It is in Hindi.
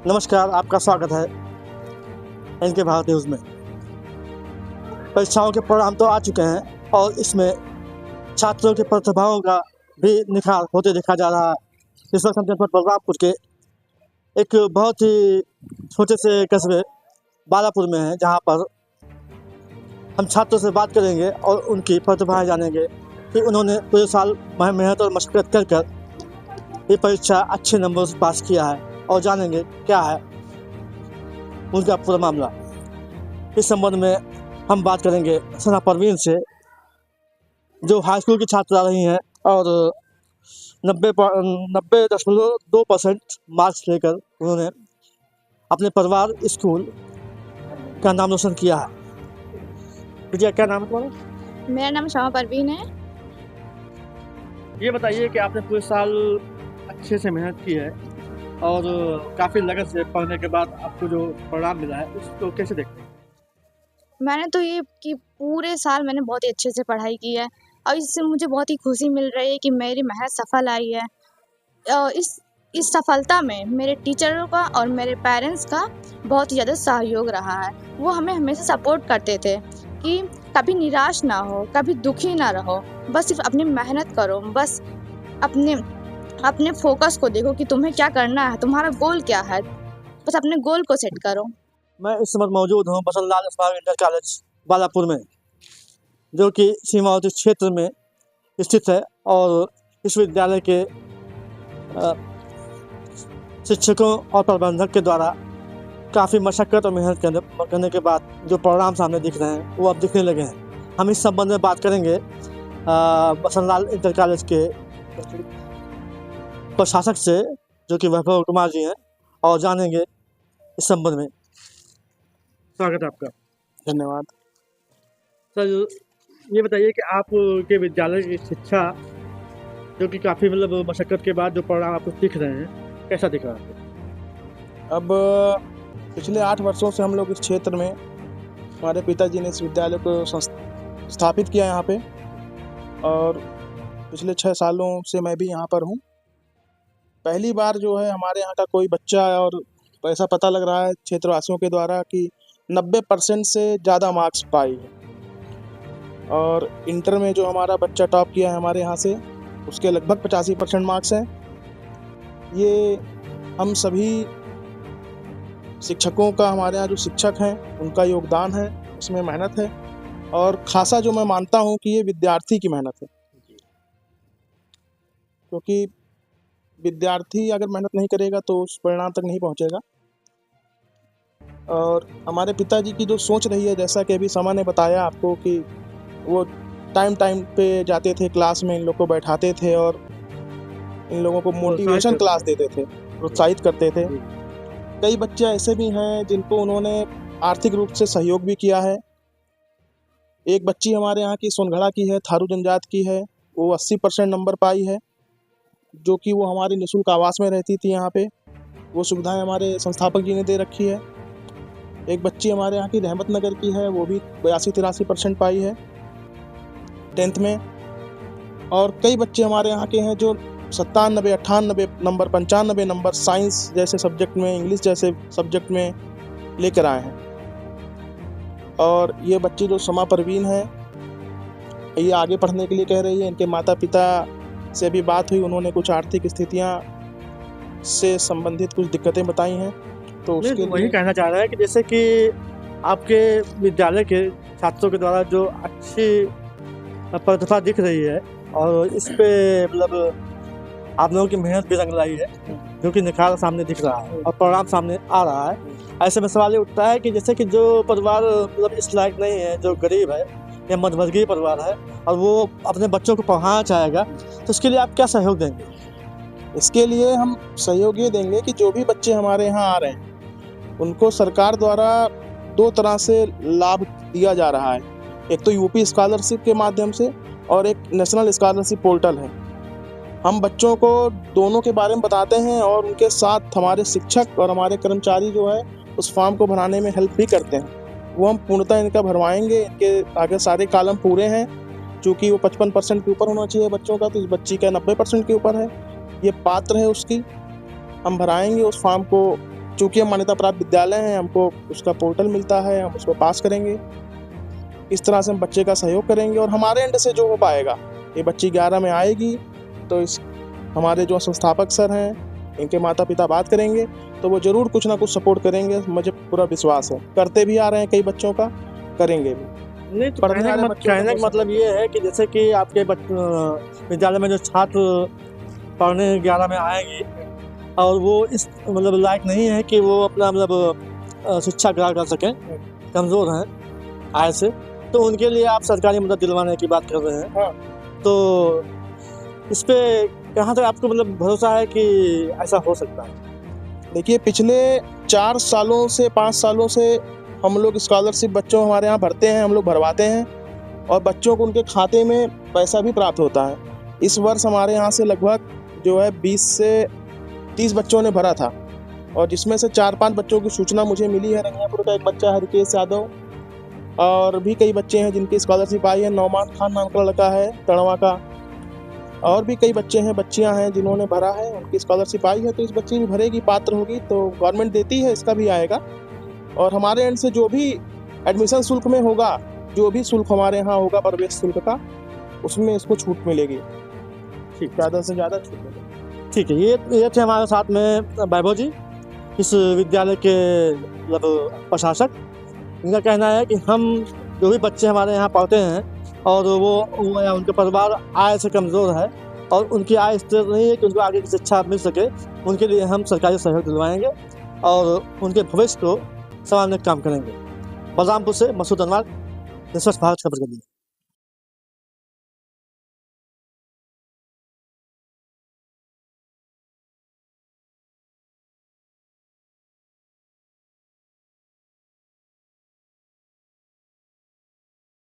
नमस्कार, आपका स्वागत है इनके भारत न्यूज़ में। परीक्षाओं के परिणाम तो आ चुके हैं और इसमें छात्रों के प्रतिभाओं का भी निखार होते देखा जा रहा है। इस वक्त हम जनपद बलरामपुर के एक बहुत ही छोटे से कस्बे बालापुर में हैं, जहां पर हम छात्रों से बात करेंगे और उनकी प्रतिभाएं जानेंगे कि उन्होंने पूरे साल मेहनत और मशक्क़त कर कर ये परीक्षा अच्छे नंबरों से पास किया है, और जानेंगे क्या है उनका पूरा मामला। इस संबंध में हम बात करेंगे सना परवीन से, जो हाई स्कूल की छात्रा रही हैं और 90.2% मार्क्स लेकर उन्होंने अपने परिवार स्कूल का नाम रोशन किया है। विजय, क्या नाम है तुम्हारा? मेरा नाम सना परवीन है। ये बताइए कि आपने पूरे साल अच्छे से मेहनत की है और काफ़ी लगन से पढ़ने के बाद आपको जो परिणाम मिला है उसको कैसे देखते हैं? मैंने तो ये कि पूरे साल मैंने बहुत ही अच्छे से पढ़ाई की है और इससे मुझे बहुत ही खुशी मिल रही है कि मेरी मेहनत सफल आई है। इस सफलता में मेरे टीचरों का और मेरे पेरेंट्स का बहुत ही ज़्यादा सहयोग रहा है। वो हमें हमेशा सपोर्ट करते थे कि कभी निराश ना हो, कभी दुखी ना रहो, बस सिर्फ अपनी मेहनत करो, बस अपने फोकस को देखो कि तुम्हें क्या करना है, तुम्हारा गोल क्या है, बस अपने गोल को सेट करो। मैं इस समय मौजूद हूँ बसंतलाल स्मारक इंटर कॉलेज बालापुर में, जो कि सीमावर्ती क्षेत्र में स्थित है। और इस विद्यालय के शिक्षकों और प्रबंधक के द्वारा काफ़ी मशक्क़त और मेहनत करने के बाद जो परिणाम सामने दिख रहे हैं वो अब दिखने लगे हैं। हम इस संबंध में बात करेंगे बसंतलाल इंटर कॉलेज के प्रशासक से, जो कि वैभव कुमार जी हैं, और जानेंगे इस संबंध में। स्वागत है आपका। धन्यवाद सर, ये बताइए कि आपके विद्यालय की शिक्षा, जो कि काफ़ी मतलब मशक्क़त के बाद जो परिणाम आपको दिख रहे हैं, कैसा दिख रहा है? अब पिछले 8 वर्षों से हम लोग इस क्षेत्र में, हमारे पिताजी ने इस विद्यालय को स्थापित किया यहाँ पे, और पिछले 6 सालों से मैं भी यहाँ पर हूँ। पहली बार जो है हमारे यहाँ का कोई बच्चा, और ऐसा पता लग रहा है क्षेत्रवासियों के द्वारा कि 90% से ज़्यादा मार्क्स पाए हैं। और इंटर में जो हमारा बच्चा टॉप किया है हमारे यहाँ से, उसके लगभग 85% मार्क्स हैं। ये हम सभी शिक्षकों का, हमारे यहाँ जो शिक्षक हैं उनका योगदान है, उसमें मेहनत है, और खासा जो मैं मानता हूँ कि ये विद्यार्थी की मेहनत है, क्योंकि विद्यार्थी अगर मेहनत नहीं करेगा तो उस परिणाम तक नहीं पहुँचेगा। और हमारे पिताजी की जो सोच रही है, जैसा कि अभी समा ने बताया आपको, कि वो टाइम पे जाते थे क्लास में, इन लोग को बैठाते थे और इन लोगों को मोटिवेशन क्लास देते थे, प्रोत्साहित करते थे। कई बच्चे ऐसे भी हैं जिनको उन्होंने आर्थिक रूप से सहयोग भी किया है। एक बच्ची हमारे यहाँ की सोनगढ़ा की है, थारू जनजात की है, वो 80% नंबर पाई है, जो कि वो हमारी निःशुल्क आवास में रहती थी यहाँ पे। वो सुविधाएं हमारे संस्थापक जी ने दे रखी है। एक बच्ची हमारे यहाँ की रहमत नगर की है, वो भी 82-83% पाई है 10th में। और कई बच्चे हमारे यहाँ के हैं जो 97, 98 नंबर, 95 नंबर साइंस जैसे सब्जेक्ट में, इंग्लिश जैसे सब्जेक्ट में लेकर आए हैं। और ये बच्ची जो समा परवीन है, ये आगे पढ़ने के लिए कह रही है। इनके माता पिता से भी बात हुई, उन्होंने कुछ आर्थिक स्थितियाँ से संबंधित कुछ दिक्कतें बताई हैं, तो उसके लिए वही कहना चाह रहा है कि जैसे कि आपके विद्यालय के छात्रों के द्वारा जो अच्छी प्रतिभा दिख रही है और इस पे मतलब आप लोगों की मेहनत भी रंग लाई है, जो कि निखार सामने दिख रहा है और परिणाम सामने आ रहा है। ऐसे में सवाल ये उठता है कि जैसे कि जो परिवार मतलब इस लायक नहीं है, जो गरीब है या मध्यवर्गीय परिवार है, और वो अपने बच्चों को पढ़ाना चाहेगा, तो उसके लिए आप क्या सहयोग देंगे? इसके लिए हम सहयोग ये देंगे कि जो भी बच्चे हमारे यहाँ आ रहे हैं उनको सरकार द्वारा 2 तरह से लाभ दिया जा रहा है। एक तो यूपी स्कॉलरशिप के माध्यम से, और एक नेशनल स्कॉलरशिप पोर्टल है। हम बच्चों को दोनों के बारे में बताते हैं, और उनके साथ हमारे शिक्षक और हमारे कर्मचारी जो है उस फॉर्म को भराने में हेल्प भी करते हैं। वो हम पूर्णतः इनका भरवाएंगे, इनके आगे सारे कॉलम पूरे हैं, चूँकि वो 55% के ऊपर होना चाहिए बच्चों का, तो इस बच्ची का 90% के ऊपर है। ये पात्र है उसकी, हम भराएंगे उस फॉर्म को। चूँकि हम मान्यता प्राप्त विद्यालय हैं, हमको उसका पोर्टल मिलता है, हम उसको पास करेंगे। इस तरह से हम बच्चे का सहयोग करेंगे और हमारे एंड से जो हो पाएगा, ये बच्ची 11 में आएगी तो इस हमारे जो संस्थापक सर हैं, इनके माता पिता बात करेंगे तो वो ज़रूर कुछ ना कुछ सपोर्ट करेंगे, मुझे पूरा विश्वास है। करते भी आ रहे हैं, कई बच्चों का करेंगे भी। नहीं तो पढ़ने वाले बच्चों का कहने का मतलब ये है कि जैसे कि आपके विद्यालय में जो छात्र पढ़ने 11 में आएंगे और वो इस मतलब लायक नहीं है कि वो अपना मतलब शिक्षा ग्रहण कर सकें, कमज़ोर हैं आय से, तो उनके लिए आप सरकारी मदद दिलवाने की बात कर रहे हैं। हाँ। तो इस पे कहाँ तक आपको मतलब भरोसा है कि ऐसा हो सकता है? देखिए, पिछले 4 सालों से 5 सालों से हम लोग स्कॉलरशिप बच्चों हमारे यहाँ भरते हैं, हम लोग भरवाते हैं और बच्चों को उनके खाते में पैसा भी प्राप्त होता है। इस वर्ष हमारे यहाँ से लगभग जो है 20 से 30 बच्चों ने भरा था और जिसमें से 4-5 बच्चों की सूचना मुझे मिली है। रंगियापुर का एक बच्चा है हरकेश यादव, और भी कई बच्चे हैं जिनकी स्कॉलरशिप आई है। नौमान खान नाम का लड़का है तड़वा का, और भी कई बच्चे हैं, बच्चियां हैं जिन्होंने भरा है, उनकी स्कॉलरशिप आई है। तो इस बच्ची भी भरेगी, पात्र होगी तो गवर्नमेंट देती है, इसका भी आएगा। और हमारे एंड से जो भी एडमिशन शुल्क में होगा, जो भी शुल्क हमारे यहाँ होगा प्रवेश शुल्क का, उसमें इसको छूट मिलेगी, ठीक, ज़्यादा से ज़्यादा छूट मिलेगी। ठीक है, ये थे हमारे साथ में वैभव जी, इस विद्यालय के मतलब प्रशासक। इनका कहना है कि हम जो भी बच्चे हमारे यहाँ पढ़ते हैं और वो या उनके परिवार आय से कमज़ोर है और उनकी आय इस तरह नहीं है कि उनको आगे की शिक्षा मिल सके, उनके लिए हम सरकारी सहयोग दिलवाएंगे और उनके भविष्य को संभालने का काम करेंगे। बलरामपुर से मसूद अनवर, निष्पक्ष भारत खबर के लिए।